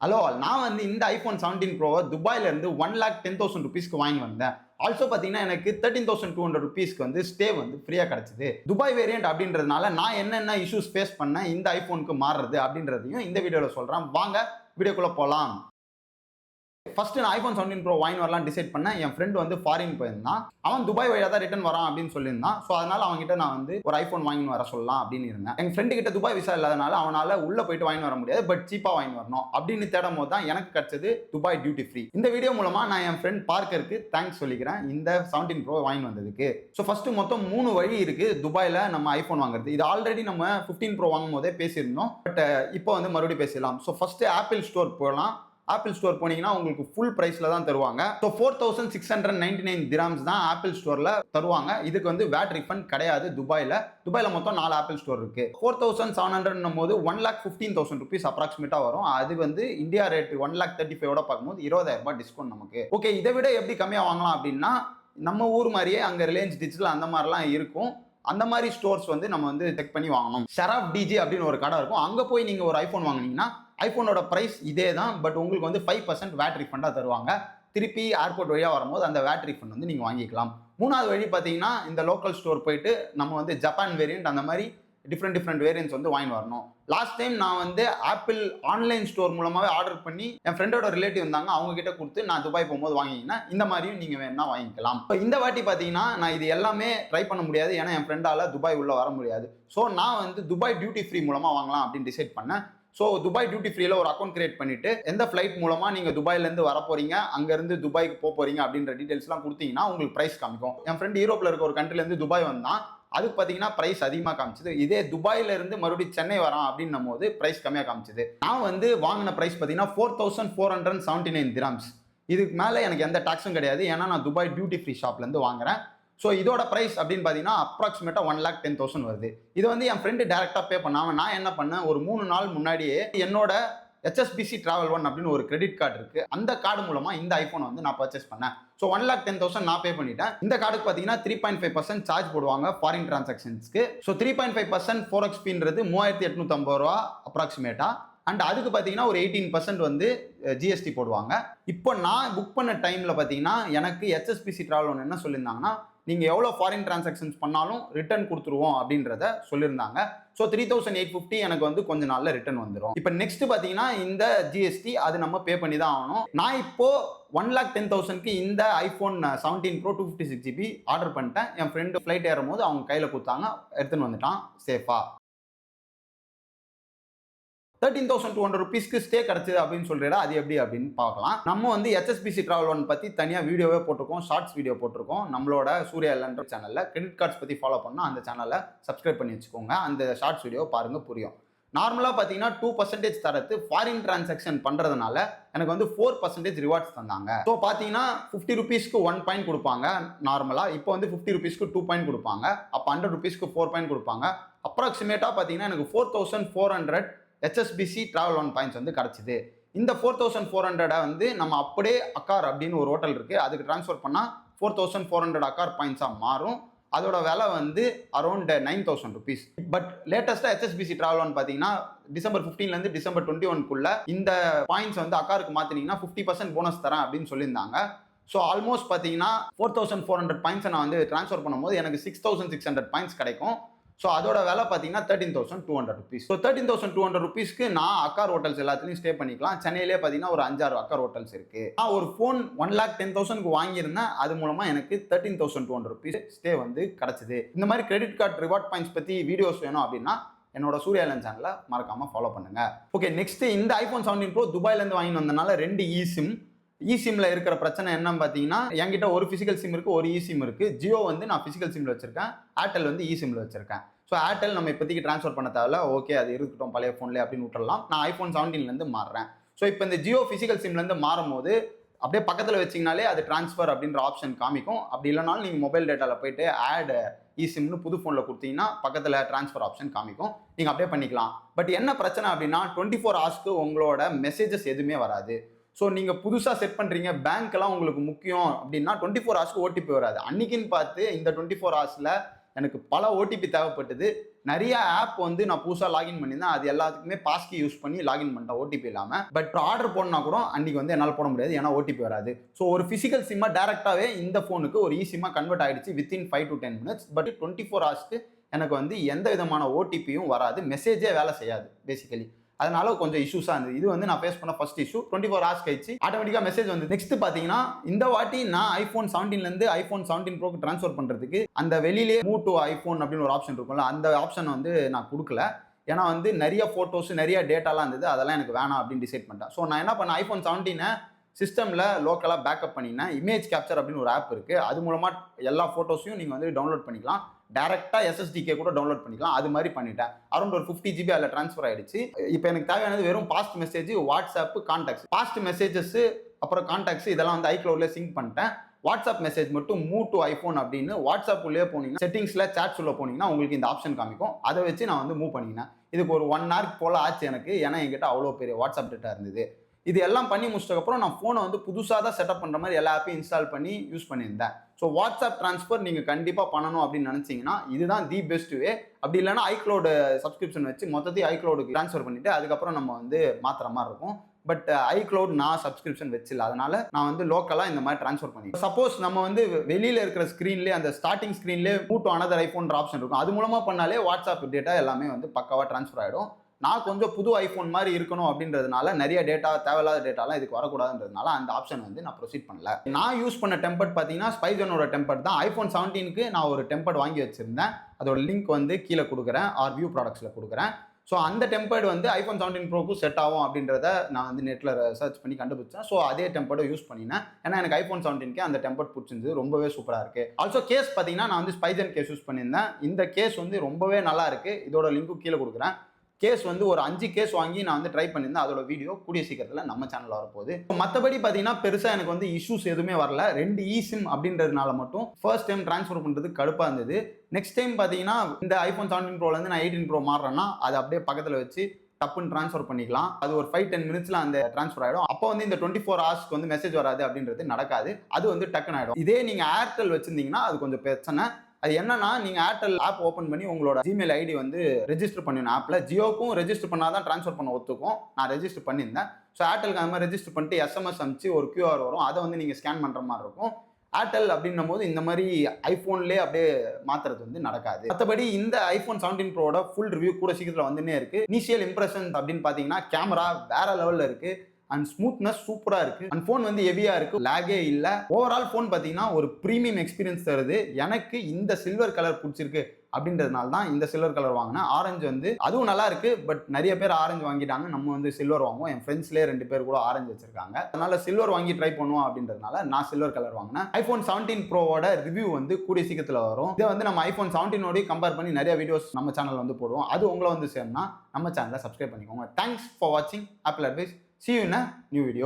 Hello all, நான் வந்து இந்த ஐஃபோன் 17 ப்ரோவை துபாயிலேருந்து 1,10,000 ருபீஸ்க்கு வாங்கி வந்தேன். ஆல்சோ பார்த்தீங்கன்னா எனக்கு 13,200 ருபீஸ்க்கு வந்து ஸ்டே வந்து ஃப்ரீயாக கிடச்சிது. துபாய் வேரியன்ட் அப்படின்றதுனால நான் என்னென்ன இஷ்யூஸ் ஃபேஸ் பண்ணேன் இந்த ஐஃபோனுக்கு மாறுறது அப்படின்றதையும் இந்த வீடியோவில் சொல்கிறேன். வாங்க வீடியோக்குள்ளே போகலாம். ஃபர்ஸ்ட் நான் ஐஃபோன் 17 ப்ரோ வாங்கி வரலாம் டிசைட் பண்ணேன். என் ஃப்ரெண்ட் வந்து ஃபாரின் போயிருந்தான். அவன் துபாய் வழியாக தான் ரிட்டர்ன் வரான் அப்படின்னு சொல்லியிருந்தான். ஸோ அதனால அவன்கிட்ட நான் வந்து ஒரு ஐஃபோன் வாங்கி வர சொல்லலாம் அப்படின்னு இருந்தேன். எங்கள் ஃப்ரெண்டு கிட்ட துபாய் விசா இல்லாதனால அவனால் உள்ளே போயிட்டு வாங்கி வர முடியாது, பட் சீப்பாக வாங்கி வரணும் அப்படின்னு தேடும் போது தான் எனக்கு கிடைச்சது துபாய் டியூட்டி ஃப்ரீ. இந்த வீடியோ மூலமாக நான் என் ஃப்ரெண்ட் பார்க்கருக்கு தேங்க்ஸ் சொல்லிக்கிறேன் இந்த 17 ப்ரோ வாங்கி வந்ததுக்கு. ஸோ ஃபர்ஸ்ட் மொத்தம் 3 வழி இருக்கு துபாயில் நம்ம ஐஃபோன் வாங்குறது. இது ஆல்ரெடி நம்ம 15 ப்ரோ வாங்கும் போதே பேசியிருந்தோம், பட் இப்போ வந்து மறுபடியும் பேசலாம். ஸோ ஃபர்ஸ்ட் ஆப்பிள் ஸ்டோர் போகலாம். ஆப்பிள் ஸ்டோர் போனீங்கன்னா உங்களுக்கு ஃபுல் பிரைஸ்ல தான் தருவாங்க. ஸோ 4,699 திராம்ஸ் தான் ஆப்பிள் ஸ்டோர்ல தருவாங்க. இதுக்கு வந்து வேட் ரிஃபண்ட் கிடையாது. துபாயில மொத்தம் 4 ஆப்பிள் ஸ்டோர் இருக்கு. 4,700 போது 1,15,000 ருபீஸ் அப்ராக்சிமேட்டா வரும். அது வந்து இந்தியா ரேட் 1,35,000 பார்க்கும்போது 20,000 ரூபாய் டிஸ்கவுண்ட் நமக்கு. ஓகே, இதை விட எப்படி கம்மியா வாங்கலாம் அப்படின்னா, நம்ம ஊர் மாதிரியே அங்க ரிலையன்ஸ் டிஜிட்டல் அந்த மாதிரிலாம் இருக்கும். அந்த மாதிரி ஸ்டோர்ஸ் வந்து நம்ம வந்து செக் பண்ணி வாங்கணும். ஷராப் டிஜி அப்படின்னு ஒரு கடை இருக்கும். அங்க போய் நீங்க ஒரு ஐபோன் வாங்கினீங்கன்னா ஐபோனோட பிரைஸ் இதே தான், பட் உங்களுக்கு வந்து 5% வேட் ரீஃபண்டா தருவாங்க. திருப்பி ஏர்போர்ட் வழியா வரும்போது அந்த வேட் ரீஃபண்ட் வந்து நீங்க வாங்கிக்கலாம். மூணாவது வழி பார்த்தீங்கன்னா, இந்த லோக்கல் ஸ்டோர் போயிட்டு நம்ம வந்து ஜப்பான் வேரியன்ட் அந்த மாதிரி டிஃப்ரெண்ட் வேரியன்ட்ஸ் வந்து வாங்கி வரணும். லாஸ்ட் டைம் நான் வந்து ஆப்பிள் ஆன்லைன் ஸ்டோர் மூலமாவே ஆர்டர் பண்ணி என் ஃப்ரெண்டோட ரிலேட்டிவ் இருந்தாங்க, அவங்க கிட்ட கொடுத்து நான் துபாய் போகும்போது வாங்கிங்கன்னா இந்த மாதிரியும் நீங்க வேணா வாங்கிக்கலாம். இப்போ இந்த வாட்டி பார்த்தீங்கன்னா நான் இது எல்லாமே ட்ரை பண்ண முடியாது, ஏன்னா என் ஃப்ரெண்டால துபாய் உள்ள வர முடியாது. ஸோ நான் வந்து துபாய் டியூட்டி ஃப்ரீ மூலமா வாங்கலாம் அப்படின்னு டிசைட் பண்ணேன். ஸோ துபாய் டியூட்டி ஃப்ரீல ஒரு அக்கௌண்ட் கிரியேட் பண்ணிட்டு எந்த ஃபிளைட் மூலமா நீங்க துபாயிலேருந்து வர போறீங்க, அங்கிருந்து துபாய்க்கு போறீங்க அப்படின்ற டீடைல்ஸ்லாம் கொடுத்தீங்கன்னா உங்களுக்கு பிரைஸ் காமிக்கும். என் ஃப்ரெண்ட் யூரோப்ல இருக்க ஒரு கண்ட்ரிலேருந்து துபாய் வந்தான், அதுக்கு பார்த்தீங்கன்னா பிரைஸ் அதிகமாக காமிச்சது. இதே துபாயில இருந்து மறுபடியும் சென்னை வரான் அப்படின்னும் போது பிரைஸ் கம்மியாக காமிச்சது. நான் வந்து வாங்கின பிரைஸ் பார்த்தீங்கன்னா 4,479 திராம்ஸ். இதுக்கு மேலே எனக்கு எந்த டாக்ஸும் கிடையாது, ஏன்னா நான் துபாய் டியூட்டி ஃப்ரீ ஷாப்லேருந்து வாங்குறேன். ஸோ இதோட பிரைஸ் அப்படின்னு பார்த்தீங்கன்னா அப்ராக்சிமேட்டாக 1,10,000 வருது. இது வந்து என் ஃப்ரெண்டு டேரெக்டாக பே பண்ணாமல் நான் என்ன பண்ணேன், ஒரு 3 நாள் முன்னாடியே என்னோட HSBC Travel One அப்படின்னு ஒரு கிரெடிட் கார்டு இருக்கு, அந்த கார்டு மூலமா இந்த ஐபோனை வந்து நான் பர்ச்சேஸ் பண்ணேன். ஸோ 1,10,000 நான் பே பண்ணிட்டேன். இந்த கார்டுக்கு பார்த்தீங்கன்னா 3.5% சார்ஜ் போடுவாங்க ஃபாரின் டிரான்சாக்ஷன்ஸ்க்கு. ஸோ 3.5% Forex ஃபீன்றது 3,850 ரூபா அப்ராக்சிமேட்டா. அண்ட் அதுக்கு பார்த்தீங்கன்னா ஒரு 18% வந்து ஜிஎஸ்டி போடுவாங்க. இப்போ நான் புக் பண்ண டைமில் பார்த்தீங்கன்னா எனக்கு HSBC Travel One என்ன சொல்லியிருந்தாங்கன்னா, நீங்கள் எவ்வளோ ஃபாரின் டிரான்சாக்ஷன்ஸ் பண்ணாலும் ரிட்டர்ன் கொடுத்துருவோம் அப்படின்றத சொல்லியிருந்தாங்க. ஸோ 3,850 எனக்கு வந்து கொஞ்ச நாளில் ரிட்டர்ன் வந்துடும். இப்போ நெக்ஸ்ட் பார்த்தீங்கன்னா இந்த ஜிஎஸ்டி அது நம்ம பே பண்ணி தான் ஆகணும். நான் இப்போ 1,10,000க்கு இந்த ஐஃபோன் 17 ப்ரோ 256GB ஆர்டர் பண்ணிட்டேன். என் ஃப்ரெண்டு ஃப்ளைட் ஏறும் போது அவங்க கையில் கொடுத்தாங்க, எடுத்துன்னு வந்துட்டான் சேஃபா. 13,200 ருபீஸ்க்கு ஸ்டே கிடைச்சது அப்படின்னு சொல்றா, அது எப்படி அப்படின்னு பார்க்கலாம். நம்ம வந்து HSBC Travel One பத்தி தனியா வீடியோவே போட்டிருக்கோம், ஷார்ட்ஸ் வீடியோ போட்டிருக்கோம் நம்மளோட சூர்யா எல்என்ற சேனல்ல. கிரெடிட் கார்ட்ஸ் பத்தி ஃபாலோ பண்ணா அந்த சேனலை சப்ஸ்கிரைப் பண்ணி வச்சுக்கோங்க, அந்த ஷார்ட்ஸ் வீடியோ பாருங்க, புரியும். நார்மலா பார்த்தீங்கன்னா 2% தரத்து ஃபாரின் டிரான்சாக்ஷன் பண்றதுனால எனக்கு வந்து 4% ரிவார்ட்ஸ் தந்தாங்க. ஸோ பார்த்தீங்கன்னா 50 ருபீஸ்க்கு 1 பாயிண்ட் கொடுப்பாங்க நார்மலா. இப்போ வந்து 50 ருபீஸ்க்கு 2 பாயிண்ட் கொடுப்பாங்க. அப்போ 100 ருபீஸ்க்கு 4 பாயிண்ட் கொடுப்பாங்க. அப்ராக்சிமேட்டா பார்த்தீங்கன்னா எனக்கு 4,400 HSBC Travel One பாயிண்ட்ஸ் வந்து கிடைச்சிது. இந்த 4,400 வந்து நம்ம அப்படியே அக்கார் அப்படின்னு ஒரு ஹோட்டல் இருக்கு, அதுக்கு டிரான்ஸ்ஃபர் பண்ணா 4,400 அக்கார் பாயிண்ட்ஸா மாறும். அதோட விலை வந்து அரௌண்ட் 9,000 ருபீஸ். பட் லேட்டஸ்டா HSBC Travel One பார்த்தீங்கன்னா டிசம்பர் 15லேருந்து டிசம்பர் 21க்குள்ள இந்த பாயிண்ட்ஸ் வந்து அக்காருக்கு மாத்தினீங்கன்னா 50% போனஸ் தரேன் அப்படின்னு சொல்லியிருந்தாங்க. ஸோ ஆல்மோஸ்ட் பார்த்தீங்கன்னா 4,400 பாயிண்ட்ஸை நான் வந்து டிரான்ஸ்ஃபர் பண்ணும்போது எனக்கு 6,600 பாயிண்ட்ஸ் கிடைக்கும். ஸோ அதோட விலை பார்த்தீங்கன்னா 13,200 ருபீஸ். ஸோ 13,200 ருபீஸ்க்கு நான் அக்கார் ஹோட்டல்ஸ் எல்லாத்துலையும் ஸ்டே பண்ணிக்கலாம். சென்னையிலே பார்த்தீங்கன்னா ஒரு 5-6 அக்கார் ஹோட்டல்ஸ் இருக்கு. நான் ஒரு ஃபோன் 1,10,000க்கு வாங்கியிருந்தேன், அது மூலமா எனக்கு 13,200 ருபீஸ் ஸ்டே வந்து கிடைச்சது. இந்த மாதிரி கிரெடிட் கார்டு ரிவார்ட் பாயிண்ட்ஸ் பத்தி வீடியோஸ் வேணும் அப்படின்னா என்னோட சூர்யா எல்என் சேனலை மறக்காம ஃபாலோ பண்ணுங்க. ஓகே, நெக்ஸ்ட் இந்த ஐபோன் 17 ப்ரோ துபாயிலேருந்து வாங்கி வந்தனால 2 இசிம்ல இருக்கிற பிரச்சனை என்னன்னு பார்த்தீங்கன்னா, என்கிட்ட ஒரு பிசிக்கல் சிம் இருக்கு, ஒரு இசிம் இருக்கு. ஜியோ வந்து நான் பிசிக்கல் சிம்ல வச்சிருக்கேன், ஏர்டெல் வந்து இசிம்ல வச்சிருக்கேன். ஸோ ஏர்டெல் நம்ம இப்போதைக்கு ட்ரான்ஸ்ஃபர் பண்ண தேவையில்ல, ஓகே அது இருக்கட்டும் பழைய ஃபோன்ல அப்படின்னு விட்டுறலாம். நான் ஐபோன் 17லேருந்து மாறுறேன். ஸோ இப்போ இந்த ஜியோ பிசிக்கல் சிம்லேருந்து மாறும் போது அப்படியே பக்கத்தில் வச்சிங்கனாலே அது ட்ரான்ஸ்ஃபர் அப்படின்ற ஆப்ஷன் காமிக்கும். அப்படி இல்லைனாலும் நீங்கள் மொபைல் டேட்டாவில் போயிட்டு ஆட் இசிம்னு புது ஃபோனில் கொடுத்தீங்கன்னா பக்கத்தில் ட்ரான்ஸ்ஃபர் ஆப்ஷன் காமிக்கும், நீங்கள் அப்படியே பண்ணிக்கலாம். பட் என்ன பிரச்சனை அப்படின்னா 24 ஹவர்ஸ்க்கு உங்களோட மெசேஜஸ் எதுவுமே வராது. ஸோ நீங்கள் புதுசாக செட் பண்ணுறீங்க, பேங்க்கெல்லாம் உங்களுக்கு முக்கியம் அப்படின்னா 24 ஹவர்ஸ்க்கு ஓடிபி வராது. அன்னைக்குன்னு பார்த்து இந்த 24 ஹவர்ஸில் எனக்கு பல ஓடிபி தேவைப்பட்டது. நிறைய ஆப் வந்து நான் புதுசாக லாகின் பண்ணியிருந்தேன். அது எல்லாத்துக்குமே பாஸ்கி யூஸ் பண்ணி லாகின் பண்ணிட்டேன் ஓடிபி இல்லாமல். பட் ஆர்டர் போடனா கூட அன்றைக்கி வந்து என்னால் போட முடியாது, ஏன்னா ஓடிபி வராது. ஸோ ஒரு ஃபிசிக்கல் சிம்மாக டேரெக்டாகவே இந்த ஃபோனுக்கு ஒரு சிம்மாக கன்வெர்ட் ஆகிடுச்சு வித்தின் 5 to 10 minutes. பட் 24 ஹவர்ஸ்க்கு எனக்கு வந்து எந்த விதமான ஓடிபியும் வராது, மெசேஜே வேலை செய்யாது பேசிக்கலி. அதனால கொஞ்சம் இஷ்யூஸாக இருந்தது. இது வந்து நான் ஃபேஸ் பண்ண ஃபர்ஸ்ட் இஷ்யூ. 24 ஹவர்ஸ் கழிச்சு ஆட்டோமேட்டிக்காக மெசேஜ் வந்து. நெக்ஸ்ட் பார்த்தீங்கன்னா இந்த வாட்டி நான் iPhone 17லேருந்து iPhone 17 Proக்கு ட்ரான்ஸ்ஃபர் பண்ணுறதுக்கு அந்த வெளியிலே மூவ் டு iPhone அப்படின்னு ஒரு ஆப்ஷன் இருக்கும்ல, அந்த ஆப்ஷன் வந்து நான் கொடுக்கல. ஏன்னா வந்து நிறைய ஃபோட்டோஸ் நிறைய டேட்டாலாம் இருந்தது, அதெல்லாம் எனக்கு வேணாம் அப்படின்னு டிசைட் பண்ணிட்டேன். ஸோ நான் என்ன பண்ணேன், iPhone 17 சிஸ்டமில் லோக்கலாக பேக்கப் பண்ணினேன். இமேஜ் கேப்சர் அப்படின்னு ஒரு ஆப் இருக்குது, அது மூலமாக எல்லா ஃபோட்டோஸையும் நீங்கள் வந்து டவுன்லோட் பண்ணிக்கலாம். டேரெக்டாக SSDK கூட டவுன்லோட் பண்ணிக்கலாம். அது மாதிரி பண்ணிட்டேன். அரௌண்ட் ஒரு 50 GB அதில் ட்ரான்ஸ்ஃபர் ஆகிடுச்சு. இப்போ எனக்கு தேவையானது வெறும் past message, WhatsApp, contacts. Past messages அப்புறம் கான்டாக்ட்ஸ் இதெல்லாம் வந்து iCloudல சிங்க் பண்ணிட்டேன். வாட்ஸ்அப் மெசேஜ் மட்டும் மூவ் டு iPhone அப்படின்னு வாட்ஸ்அப் உள்ளே போனீங்கன்னா செட்டிங்ஸில் சாட்ஸ் உள்ள போனீங்கன்னா உங்களுக்கு இந்த ஆப்ஷன் காமிக்கும். அதை வச்சு நான் வந்து மூவ் பண்ணினேன். இதுக்கு ஒரு 1 hour போல் ஆச்சு எனக்கு, ஏன்னா என்கிட்ட அவ்வளோ பெரிய வாட்ஸ்அப் டேட்டா இருந்தது. இது எல்லாம் பண்ணி முடிச்சதுக்கப்புறம் நான் ஃபோனை வந்து புதுசாக தான் செட்டப் பண்ணுற மாதிரி எல்லா ஆப்பையும் இன்ஸ்டால் பண்ணி யூஸ் பண்ணியிருந்தேன். ஸோ வாட்ஸ்அப் ட்ரான்ஸ்ஃபர் நீங்கள் கண்டிப்பாக பண்ணணும் அப்படின்னு நினச்சிங்கன்னா இதுதான் தி பெஸ்ட் வே. அப்படி இல்லைனா iCloud சப்ஸ்கிரிப்ஷன் வச்சு மொத்தத்தையும் iCloudக்கு ட்ரான்ஸ்ஃபர் பண்ணிவிட்டு அதுக்கப்புறம் நம்ம வந்து மாற்றுற மாதிரி இருக்கும். பட் iCloud நான் சப்ஸ்கிரிப்ஷன் வச்சில்ல, அதனால நான் வந்து லோக்கலாக இந்த மாதிரி ட்ரான்ஸ்ஃபர் பண்ணிடுவேன். சப்போஸ் நம்ம வந்து வெளியில் இருக்கிற ஸ்க்ரீன்லேயே அந்த ஸ்டார்டிங் ஸ்க்ரீன்லேயே மூவ் டு அனதர் iPhoneன்ற ஆப்ஷன் இருக்கும், அது மூலமாக பண்ணாலே வாட்ஸ்அப் டேட்டா எல்லாமே வந்து பக்காவாக ட்ரான்ஸ்ஃபர் ஆகிடும். நான் கொஞ்சம் புது ஐஃபோன் மாதிரி இருக்கணும் அப்படின்றதுனால நிறைய டேட்டா, தேவையில்லாத டேட்டாலாம் இதுக்கு வரக்கூடாதுன்றதுனால அந்த ஆப்ஷன் வந்து நான் ப்ரொசீட் பண்ணல. நான் யூஸ் பண்ண டெம்பர்ட் பார்த்தீங்கன்னா ஸ்பைஜனோட டெம்பர்ட் தான். iPhone 17க்கு நான் ஒரு டெம்பர்ட் வாங்கி வச்சிருந்தேன், அதோட லிங்க் வந்து கீழே கொடுக்குறேன், ஆர் வியூ ப்ராடக்ட்ஸில் கொடுக்குறேன். ஸோ அந்த டெம்பர்ட் வந்து iPhone 17 Proக்கு செட் ஆகும் அப்படின்றத நான் வந்து நெட்டில் சர்ச் பண்ணி கண்டுபிடிச்சேன். ஸோ அதே டெம்பர்டை யூஸ் பண்ணினேன். ஏன்னா எனக்கு iPhone 17க்கு அந்த டெம்பர்ட் பிடிச்சிருந்து, ரொம்பவே சூப்பராக இருக்குது. ஆல்சோ கேஸ் பார்த்தீங்கன்னா நான் வந்து ஸ்பைஜன் கேஸ் யூஸ் பண்ணியிருந்தேன். இந்த கேஸ் வந்து ரொம்பவே நல்லா இருக்குது. இதோட லிங்க்கும் கீழே கொடுக்குறேன். கேஸ் வந்து ஒரு 5 கேஸ் வாங்கி நான் வந்து ட்ரை பண்ணியிருந்தேன். அதோட வீடியோ கூடிய சீக்கிரத்தில் நம்ம சேனலில் வரப்போகுது. மற்றபடி பார்த்தீங்கன்னா பெருசாக எனக்கு வந்து இஷ்யூஸ் எதுவுமே வரல. 2 eSIM அப்படின்றதுனால மட்டும் ஃபர்ஸ்ட் டைம் ட்ரான்ஸ்ஃபர் பண்ணுறது கடுப்பாக இருந்தது. நெக்ஸ்ட் டைம் பார்த்தீங்கன்னா இந்த iPhone 17 Proலேருந்து நான் 18 Pro மாறுறேன்னா அதை அப்படியே பக்கத்தில் வச்சு டப்புன்னு ட்ரான்ஸ்ஃபர் பண்ணிக்கலாம். அது ஒரு 5-10 minutesல அந்த ட்ரான்ஸ்ஃபர் ஆகிடும். அப்போ வந்து இந்த 24 ஹவர்ஸ்க்கு வந்து மெசேஜ் வராது அப்படின்றது நடக்காது. அது வந்து டக்குன்னு ஆகிடும். இதே நீங்கள் ஏர்டெல் வச்சிருந்தீங்கன்னா அது கொஞ்சம் பிரச்சனை. அது என்னன்னா, நீங்க ஏர்டெல் ஆப் ஓப்பன் பண்ணி உங்களோட ஜிமெயில் ஐடி வந்து ரெஜிஸ்டர் பண்ணணும் ஆப்ல. ஜியோக்கும் ரெஜிஸ்டர் பண்ணாதான் ட்ரான்ஸ்ஃபர் பண்ண ஒத்துக்கும். நான் ரெஜிஸ்டர் பண்ணியிருந்தேன். ஸோ ஏர்டெலுக்கு அந்த மாதிரி ரெஜிஸ்டர் பண்ணிட்டு SMS அனுப்பிச்சு ஒரு QR வரும், அதை வந்து நீங்க ஸ்கேன் பண்ற மாதிரி இருக்கும். ஏர்டெல் அப்படின்னும் போது இந்த மாதிரி ஐஃபோன்லேயே அப்படியே மாத்துறது வந்து நடக்காது. மற்றபடி இந்த iPhone 17 Proவோட ஃபுல் ரிவ்யூ கூட சீக்கிரத்தில் வந்துன்னே இருக்கு. இனிஷியல் இம்ப்ரெஷன் அப்படின்னு பார்த்தீங்கன்னா கேமரா வேற லெவலில் இருக்கு அண்ட் ஸ்மூத்னஸ் சூப்பரா இருக்கு. அண்ட் ஃபோன் வந்து ஹெவியா இருக்கு, லேகே இல்ல. ஓவரால் ஃபோன் பார்த்தீங்கன்னா ஒரு ப்ரீமியம் எக்ஸ்பீரியன்ஸ் தருது. எனக்கு இந்த சில்வர் கலர் பிடிச்சிருக்கு அப்படின்றதுனால தான் இந்த சில்வர் கலர் வாங்கினேன். ஆரஞ்சு வந்து அதுவும் நல்லா இருக்கு, பட் நிறைய பேர் ஆரஞ்சு வாங்கிட்டாங்க. நம்ம வந்து சில்வர் வாங்குவோம். என் ஃப்ரெண்ட்ஸ்லேயே 2 பேர் கூட ஆரஞ்சு வச்சிருக்காங்க. அதனால சில்வர் வாங்கி ட்ரை பண்ணுவோம் அப்படின்றதுனால நான் சில்வர் கலர் வாங்கினேன். iPhone 17 Proவோட ரிவ்யூ வந்து கூடிய சீக்கிரத்தில் வரும். இதை வந்து நம்ம iPhone 17ஓட கம்பேர் பண்ணி நிறைய வீடியோஸ் நம்ம சேனல் வந்து போடுவோம். அது உங்களை வந்து சேரணும்னா நம்ம சேனலை சப்ஸ்கிரைப் பண்ணிக்கோங்க. தேங்க்ஸ் ஃபார் வாட்சிங் apple advice. See you in a new video.